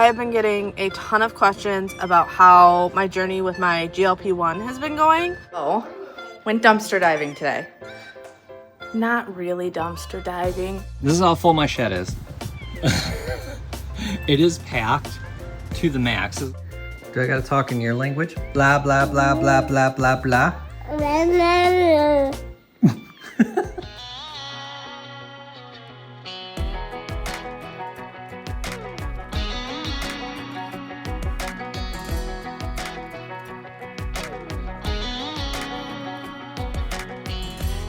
I have been getting a ton of questions about how my journey with my GLP-1 has been going. Oh, went dumpster diving today. Not really dumpster diving. This is how full my shed is. It is packed to the max. Do I gotta talk in your language? Blah, blah, blah, blah, blah, blah, blah.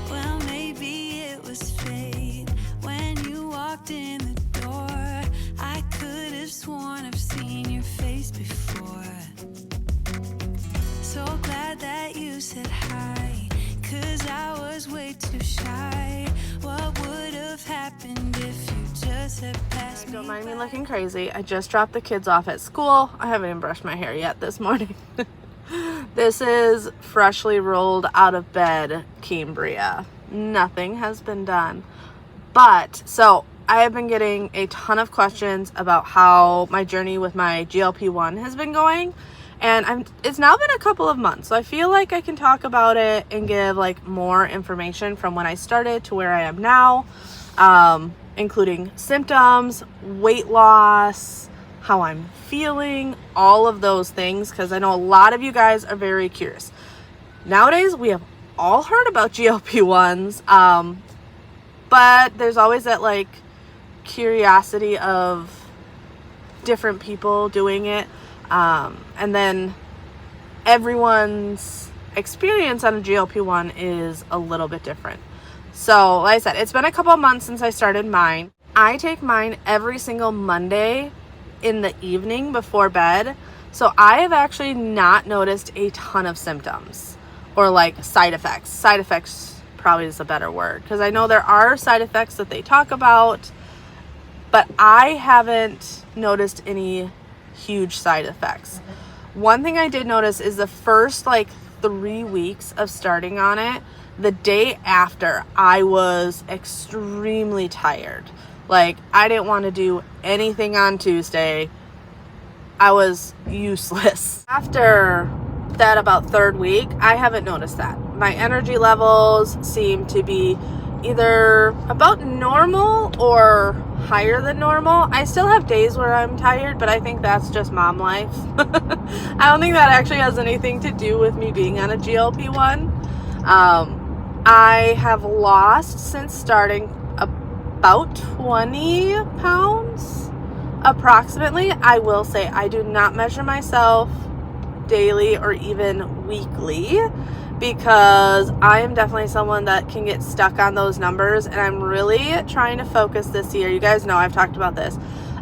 Well, maybe it was fate when you walked in the door. I could have sworn I've seen your face before. So glad that you said hi, 'cause I was way too shy. What would have happened if you just had passed me? Don't mind me looking crazy. I just dropped the kids off at school. I haven't even brushed my hair yet this morning. This is freshly rolled out of bed Cambria. Nothing has been done. But, so I have been getting a ton of questions about how my journey with my GLP-1 has been going. And it's now been a couple of months, so I feel like I can talk about it and give like more information from when I started to where I am now, including symptoms, weight loss, how I'm feeling, all of those things, because I know a lot of you guys are very curious. Nowadays, we have all heard about GLP-1s, but there's always that like curiosity of different people doing it. And then everyone's experience on a GLP-1 is a little bit different. So like I said, it's been a couple of months since I started mine. I take mine every single Monday in the evening before bed. So I have actually not noticed a ton of symptoms or like side effects. Side effects probably is a better word, because I know there are side effects that they talk about, but I haven't noticed any huge side effects. One thing I did notice is the first like 3 weeks of starting on it, the day after, I was extremely tired. Like, I didn't want to do anything on Tuesday. I was useless. After that, about third week, I haven't noticed that. My energy levels seem to be either about normal or higher than normal. I still have days where I'm tired, but I think that's just mom life. I don't think that actually has anything to do with me being on a GLP-1. I have lost since starting about 20 pounds approximately. I will say I do not measure myself daily or even weekly, because I am definitely someone that can get stuck on those numbers, and I'm really trying to focus this year. You guys know I've talked about this,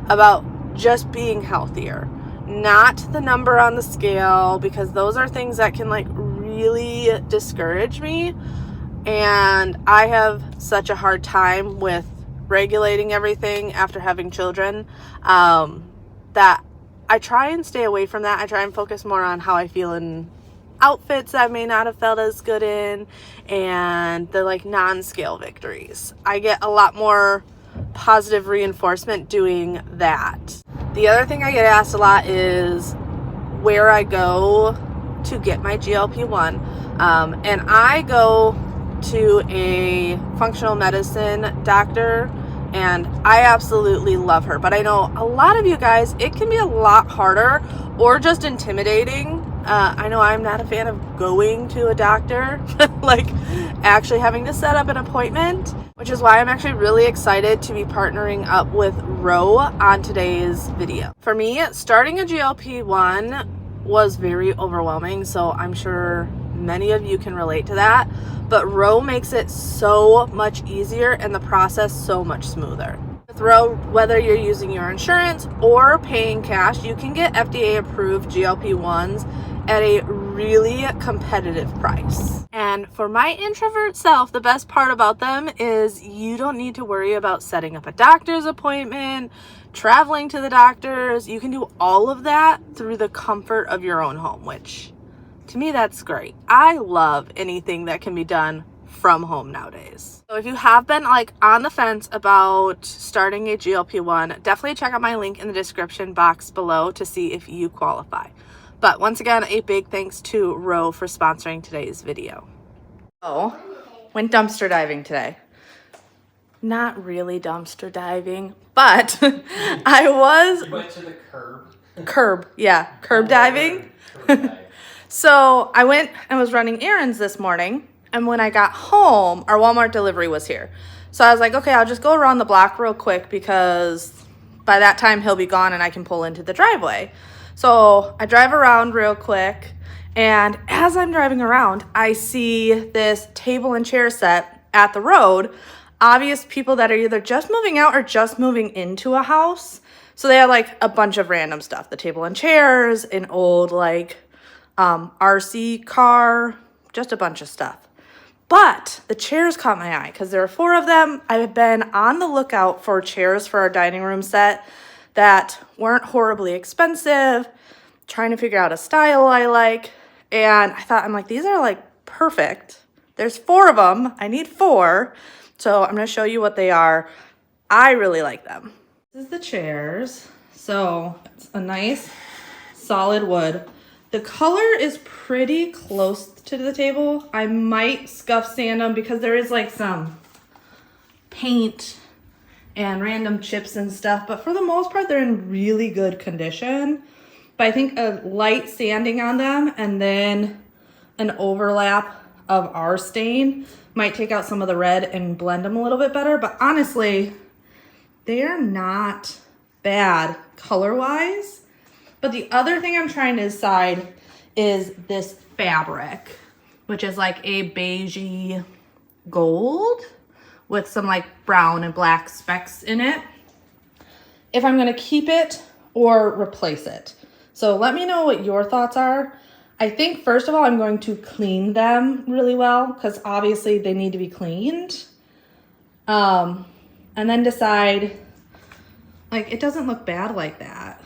about just being healthier, not the number on the scale, because those are things that can like really discourage me, and I have such a hard time with regulating everything after having children, that I try and stay away from that. I try and focus more on how I feel in outfits that I may not have felt as good in, and the like non-scale victories. I get a lot more positive reinforcement doing that. The other thing I get asked a lot is where I go to get my GLP-1, and I go to a functional medicine doctor, and I absolutely love her. But I know a lot of you guys, it can be a lot harder or just intimidating. I know I'm not a fan of going to a doctor, like actually having to set up an appointment, which is why I'm actually really excited to be partnering up with Ro on today's video. For me, starting a GLP-1 was very overwhelming, so I'm sure many of you can relate to that, but Ro makes it so much easier and the process so much smoother. With Ro, whether you're using your insurance or paying cash, you can get FDA approved GLP-1s at a really competitive price. And for my introvert self, the best part about them is you don't need to worry about setting up a doctor's appointment, traveling to the doctors. You can do all of that through the comfort of your own home, which to me, that's great. I love anything that can be done from home nowadays. So if you have been like on the fence about starting a GLP-1, definitely check out my link in the description box below to see if you qualify. But once again, a big thanks to Roe for sponsoring today's video. Oh, went dumpster diving today. Not really dumpster diving, but I was... You went to the curb? Curb diving. So I went and was running errands this morning, and when I got home, our Walmart delivery was here. So I was like, okay, I'll just go around the block real quick because by that time he'll be gone and I can pull into the driveway. So I drive around real quick, and as I'm driving around, I see this table and chair set at the road. Obvious people that are either just moving out or just moving into a house. So they had like a bunch of random stuff. The table and chairs, an old like RC car, just a bunch of stuff. But the chairs caught my eye because there were 4 of them. I've been on the lookout for chairs for our dining room set that weren't horribly expensive, trying to figure out a style I like. And I thought, I'm like, these are like perfect. There's 4 of them. I need 4. So I'm going to show you what they are. I really like them. This is the chairs. So it's a nice solid wood. The color is pretty close to the table. I might scuff sand them because there is like some paint and random chips and stuff, but for the most part, they're in really good condition. But I think a light sanding on them and then an overlap of our stain might take out some of the red and blend them a little bit better. But honestly, they are not bad color-wise. But the other thing I'm trying to decide is this fabric, which is like a beigey gold with some like brown and black specks in it. If I'm gonna keep it or replace it. So let me know what your thoughts are. I think first of all, I'm going to clean them really well because obviously they need to be cleaned. And then decide, like, it doesn't look bad like that.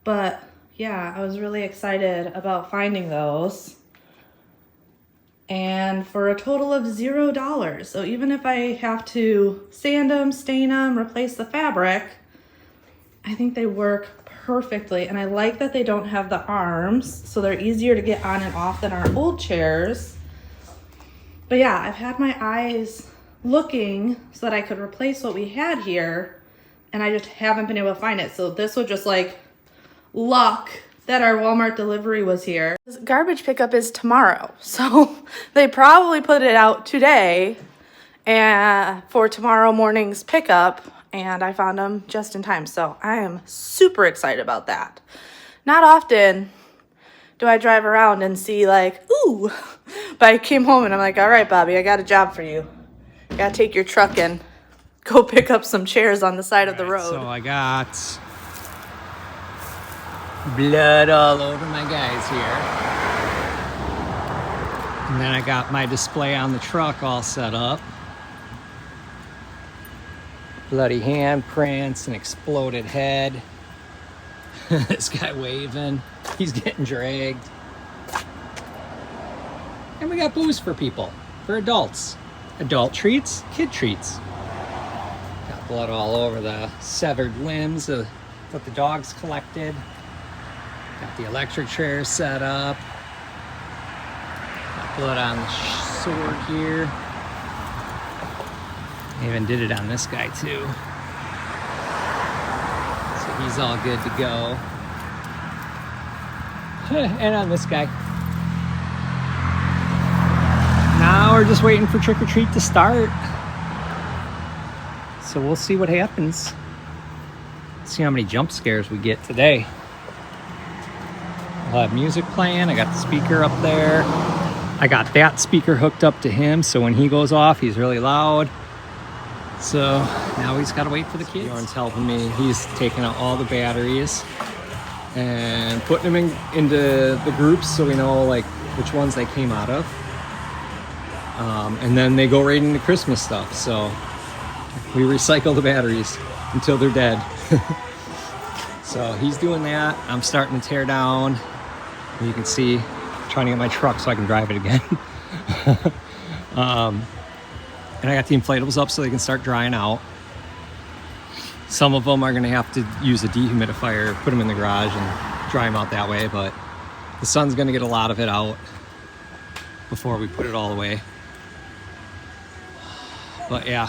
But yeah, I was really excited about finding those. And for a total of $0. So even if I have to sand them, stain them, replace the fabric, I think they work perfectly. And I like that they don't have the arms, so they're easier to get on and off than our old chairs. But yeah, I've had my eyes looking so that I could replace what we had here, and I just haven't been able to find it. So this was just like luck that our Walmart delivery was here. This garbage pickup is tomorrow, so they probably put it out today and for tomorrow morning's pickup, and I found them just in time. So I am super excited about that. Not often do I drive around and see like, ooh, but I came home and I'm like, all right, Bobby, I got a job for you. You gotta take your truck and go pick up some chairs on the side of the road. So I got blood all over my guys here. And then I got my display on the truck all set up. Bloody handprints, an exploded head. This guy waving. He's getting dragged. And we got booze for people, for adults. Adult treats, kid treats. Got blood all over the severed limbs of what the dogs collected. Got the electric chair set up. Got blood on the sword here. Even did it on this guy too. So he's all good to go. And on this guy. Now we're just waiting for trick or treat to start. So we'll see what happens. See how many jump scares we get today. I'll have music playing. I got the speaker up there. I got that speaker hooked up to him, so when he goes off, he's really loud. So now he's got to wait for the kids. Bjorn's helping me. He's taking out all the batteries and putting them into the groups so we know like which ones they came out of. And then they go right into Christmas stuff. So we recycle the batteries until they're dead. So he's doing that. I'm starting to tear down. You can see, trying to get my truck so I can drive it again. And I got the inflatables up so they can start drying out. Some of them are gonna have to use a dehumidifier, put them in the garage and dry them out that way, but the sun's gonna get a lot of it out before we put it all away. But yeah,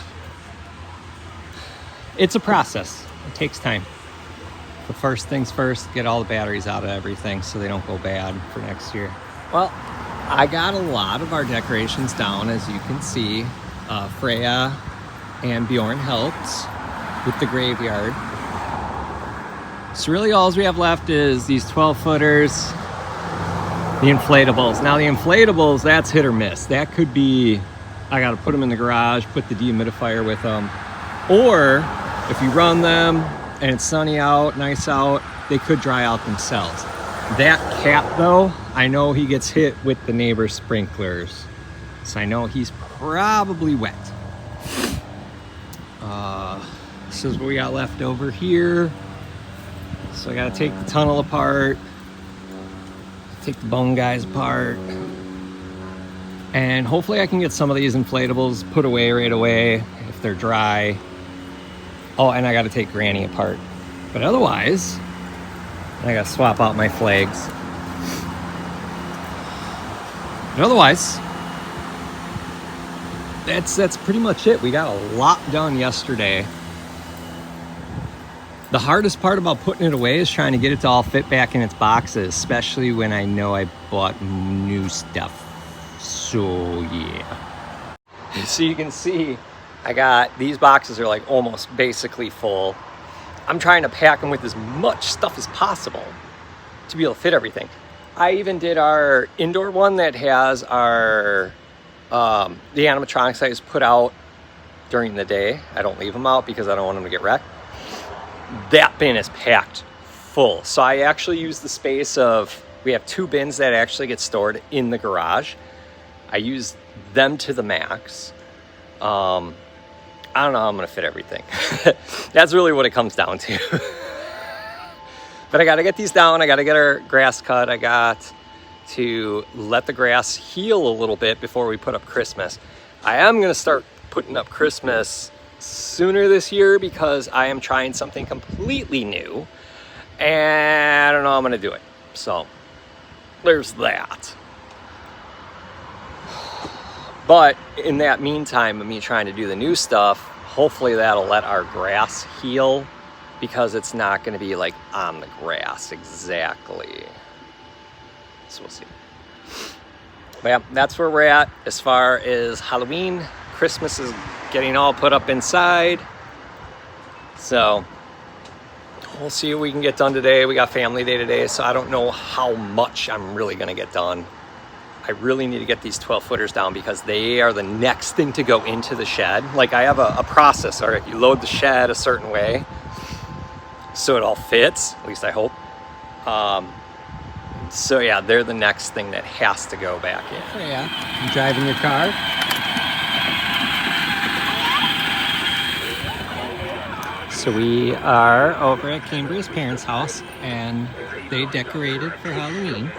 it's a process. It takes time. But first things first, get all the batteries out of everything so they don't go bad for next year. Well, I got a lot of our decorations down, as you can see. Freya and Bjorn helped with the graveyard. So really all we have left is these 12-footers, the inflatables. Now the inflatables, that's hit or miss. That could be, I gotta put them in the garage, put the dehumidifier with them. Or if you run them and it's sunny out, nice out, they could dry out themselves. That cap though, I know he gets hit with the neighbor's sprinklers. So I know he's probably wet. This is what we got left over here. So I gotta take the tunnel apart, take the bone guys apart, and hopefully I can get some of these inflatables put away right away if they're dry. Oh, and I gotta take Granny apart. But otherwise, I gotta swap out my flags. But otherwise, that's pretty much it. We got a lot done yesterday. The hardest part about putting it away is trying to get it to all fit back in its boxes, especially when I know I bought new stuff. So yeah. So you can see I got, these boxes are like almost basically full. I'm trying to pack them with as much stuff as possible to be able to fit everything. I even did our indoor one that has our the animatronics I just put out during the day. I don't leave them out because I don't want them to get wrecked. That bin is packed full. So I actually use the space of, we have 2 bins that actually get stored in the garage. I use them to the max. I don't know how I'm gonna fit everything. That's really what it comes down to. But I gotta get these down. I gotta get our grass cut. I got to let the grass heal a little bit before we put up Christmas. I am gonna start putting up Christmas sooner this year because I am trying something completely new and I don't know how I'm gonna do it. So there's that. But in that meantime of me trying to do the new stuff, hopefully that'll let our grass heal because it's not gonna be like on the grass exactly. So we'll see. But yeah, that's where we're at as far as Halloween. Christmas is getting all put up inside. So we'll see what we can get done today. We got family day today, so I don't know how much I'm really gonna get done. I really need to get these 12-footers down because they are the next thing to go into the shed. Like I have a process, all right? You load the shed a certain way so it all fits, at least I hope. So yeah, they're the next thing that has to go back in. Oh, yeah. You driving your car? So we are over at Cambria's parents' house and they decorated for Halloween.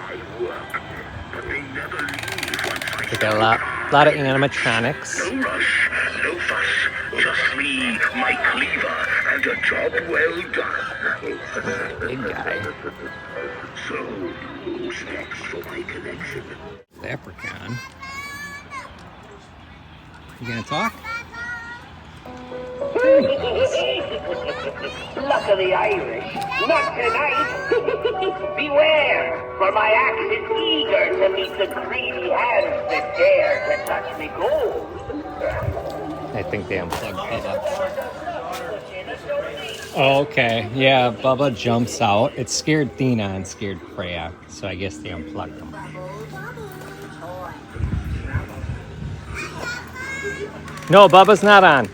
They got a lot of animatronics. No rush, no fuss, just me, my cleaver, and a job well done. Big guy. So, who's next for my collection? Leprechaun. You gonna talk? There he goes. Luck of the Irish, not tonight. Beware, for my axe is eager to meet the greedy hands that dare to touch me gold. I think they unplugged Bubba. Oh, okay. Yeah, Bubba jumps out. It scared Thina and scared Freya, so I guess they unplugged them. No, Bubba's not on.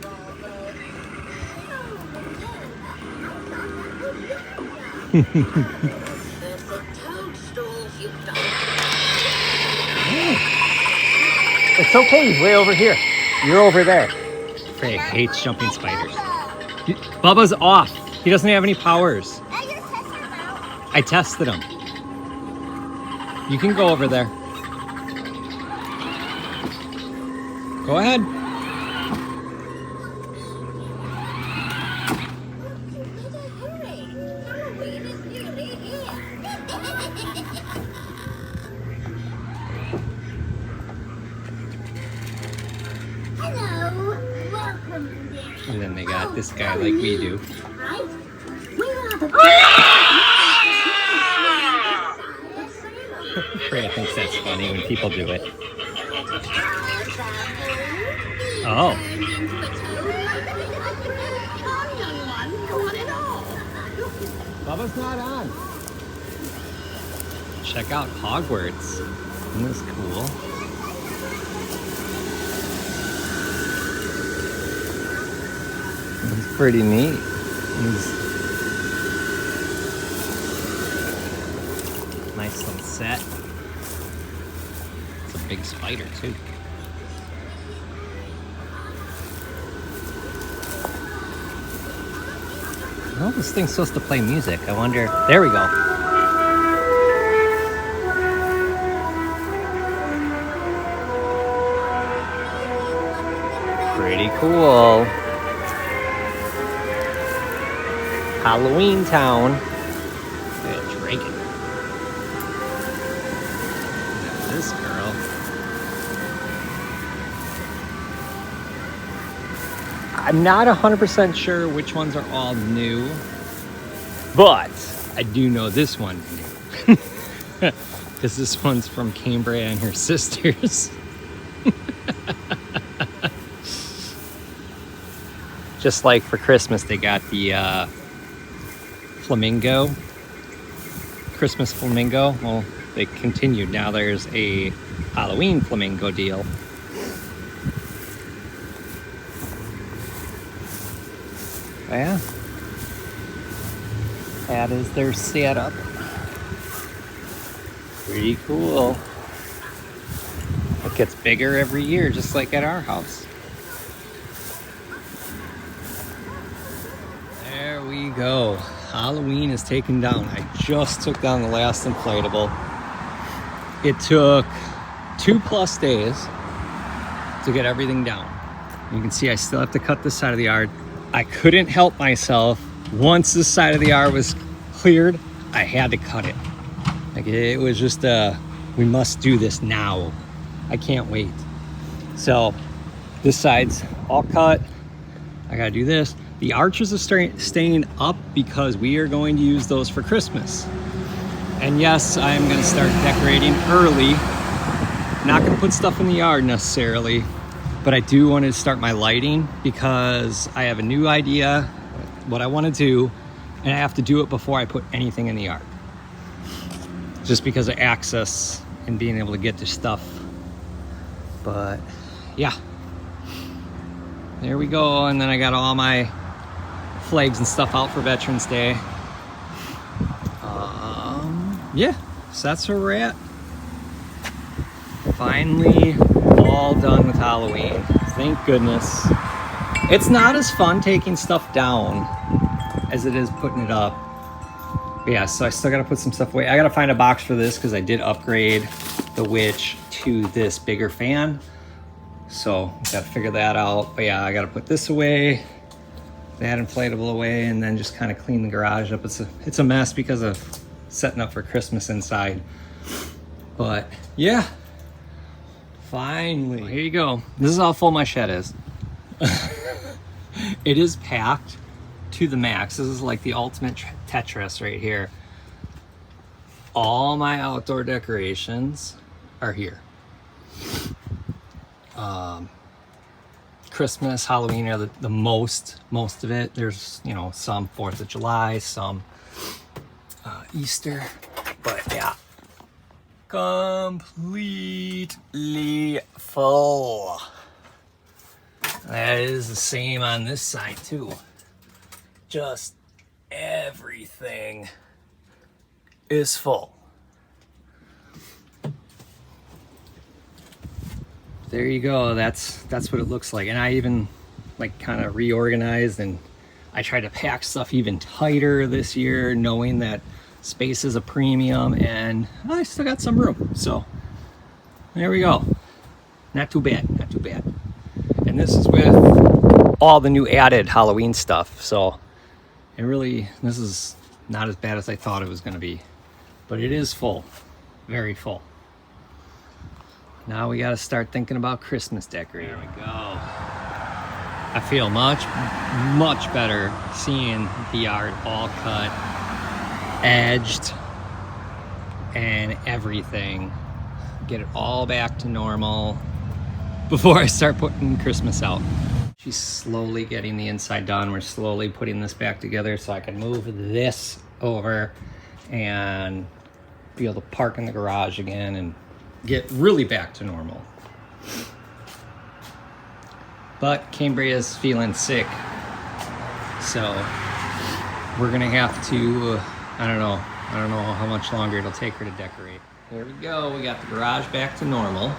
It's okay, he's way over here. You're over there. Freya hates jumping spiders. Bubba's off. He doesn't have any powers. I tested him. You can go over there. Go ahead. Hello, welcome. And then they got this guy like we do. Right? Where are the Freya thinks that's funny when people do it. Oh. Bubba's not on. Check out Hogwarts. Isn't this cool? It's pretty neat. Nice little set. It's a big spider too. Oh, this thing's supposed to play music. I wonder. There we go. Pretty cool. Halloween Town. Look at a dragon. Look at this girl. I'm not 100% sure which ones are all new, but I do know this one's new. Because this one's from Cambria and her sisters. Just like for Christmas, they got the flamingo, Christmas flamingo. Well, they continued. Now there's a Halloween flamingo deal. Yeah, that is their setup. Pretty cool. It gets bigger every year, just like at our house. There we go. Halloween is taken down. I just took down the last inflatable. It took 2+ days to get everything down. You can see I still have to cut this side of the yard. I couldn't help myself. Once this side of the yard was cleared, I had to cut it. Like it was just we must do this now. I can't wait. So this side's all cut. I gotta do this. The arches are staying up because we are going to use those for Christmas. And yes, I am gonna start decorating early. Not gonna put stuff in the yard necessarily, but I do want to start my lighting because I have a new idea, what I want to do, and I have to do it before I put anything in the yard. Just because of access and being able to get to stuff. But yeah, there we go. And then I got all my flags and stuff out for Veterans Day. Yeah, so that's where we're at. Finally all done with Halloween. Thank goodness. It's not as fun taking stuff down as it is putting it up. But yeah, so I still gotta put some stuff away. I gotta find a box for this because I did upgrade the witch to this bigger fan. So gotta figure that out. But yeah, I gotta put this away, that inflatable away, and then just kind of clean the garage up. It's a mess because of setting up for Christmas inside. But yeah, finally, here you go. This is how full my shed is. It is packed to the max. This is like the ultimate Tetris right here. All my outdoor decorations are here. Christmas, Halloween are the most of it. There's, you know, some 4th of July, some Easter, but yeah, completely full. That is the same on this side too. Just everything is full. There you go. That's what it looks like. And I even like kind of reorganized, and I tried to pack stuff even tighter this year, knowing that space is a premium, and I still got some room. So there we go. Not too bad, not too bad. And this is with all the new added Halloween stuff. So this is not as bad as I thought it was going to be. But it is full. Very full. Now we got to start thinking about Christmas decorating. There we go. I feel much better seeing the yard all cut, edged, and everything. Get it all back to normal before I start putting Christmas out. She's slowly getting the inside done. We're slowly putting this back together so I can move this over and be able to park in the garage again and get really back to normal. But Cambria is feeling sick, so we're gonna have to, I don't know how much longer it'll take her to decorate. There we go, we got the garage back to normal.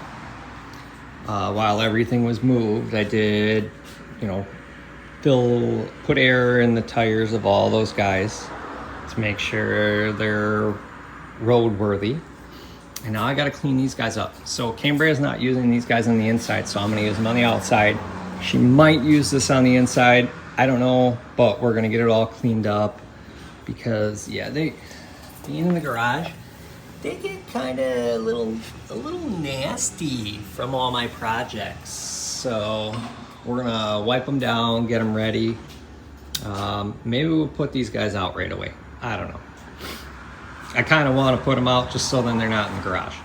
While everything was moved, I did, put air in the tires of all those guys to make sure they're roadworthy. And now I gotta clean these guys up. So Cambria's not using these guys on the inside, so I'm gonna use them on the outside. She might use this on the inside, I don't know, but we're gonna get it all cleaned up because being in the garage, they get kind of a little nasty from all my projects. So we're gonna wipe them down, get them ready. Maybe we'll put these guys out right away. I don't know. I kind of want to put them out just so then they're not in the garage.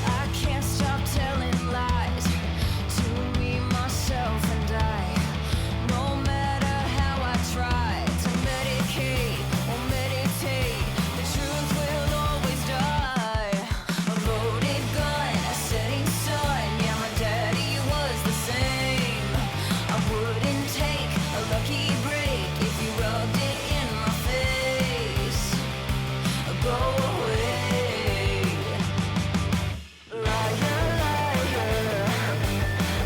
I can't stop telling lies to me, myself, and I. No matter how I try to medicate or meditate, the truth will always die. A loaded gun, a setting sun. Yeah, my daddy was the same. I wouldn't take a lucky break if you rubbed it in my face. Go away. Liar, liar,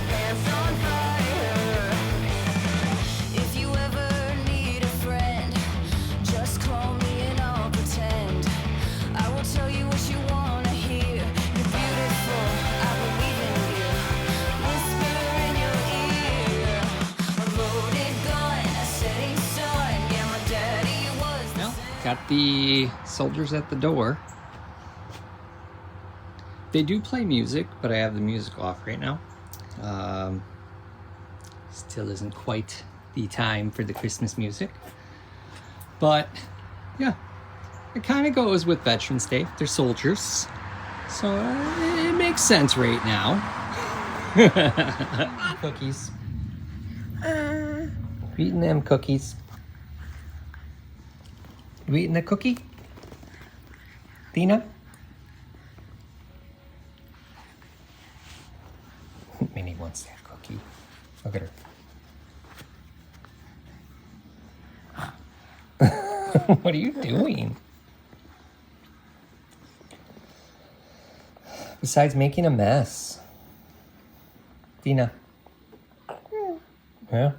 pants on fire. If you ever need a friend, just call me and I'll pretend. I will tell you what you wanna hear. You're beautiful, I believe in you. Whisper in your ear. A loaded gun, a setting sun. Yeah, my daddy was the same. Got the soldiers at the door. They do play music, but I have the music off right now. Still isn't quite the time for the Christmas music. But yeah, it kind of goes with Veterans Day. They're soldiers. So it makes sense right now. Cookies. You eating them cookies? You eating a cookie? Dina? Minnie wants that cookie. Look at her. What are you doing? Besides making a mess. Dina. Yeah?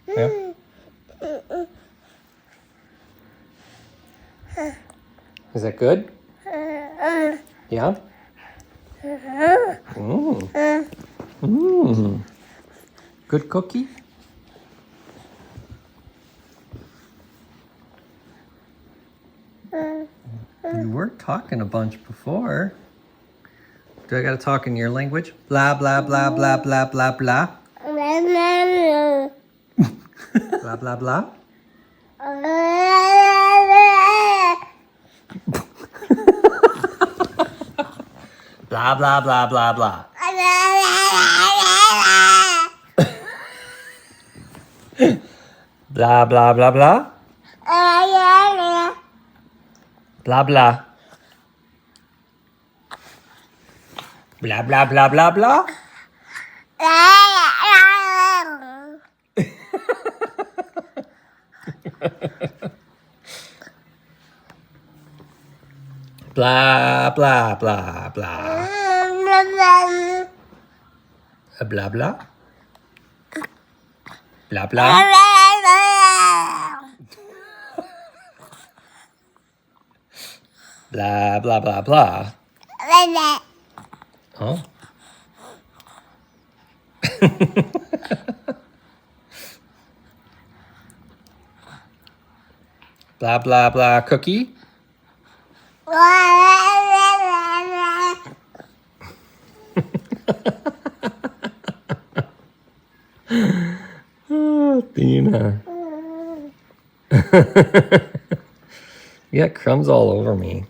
Yeah? Is that good? Yeah? Good cookie? You were talking a bunch before. Do I gotta talk in your language? Blah, blah, blah, blah, blah, blah, blah. Blah, blah, blah. Blah, blah, blah, blah, blah. Blah, blah, blah, blah. Blah, blah. Blah, blah, blah, blah, blah. Blah, blah, blah, blah. Blah, blah. Blah, blah. Blah, blah, blah, blah. Oh. Blah, blah, blah, cookie. Oh, Dina. You got crumbs all over me.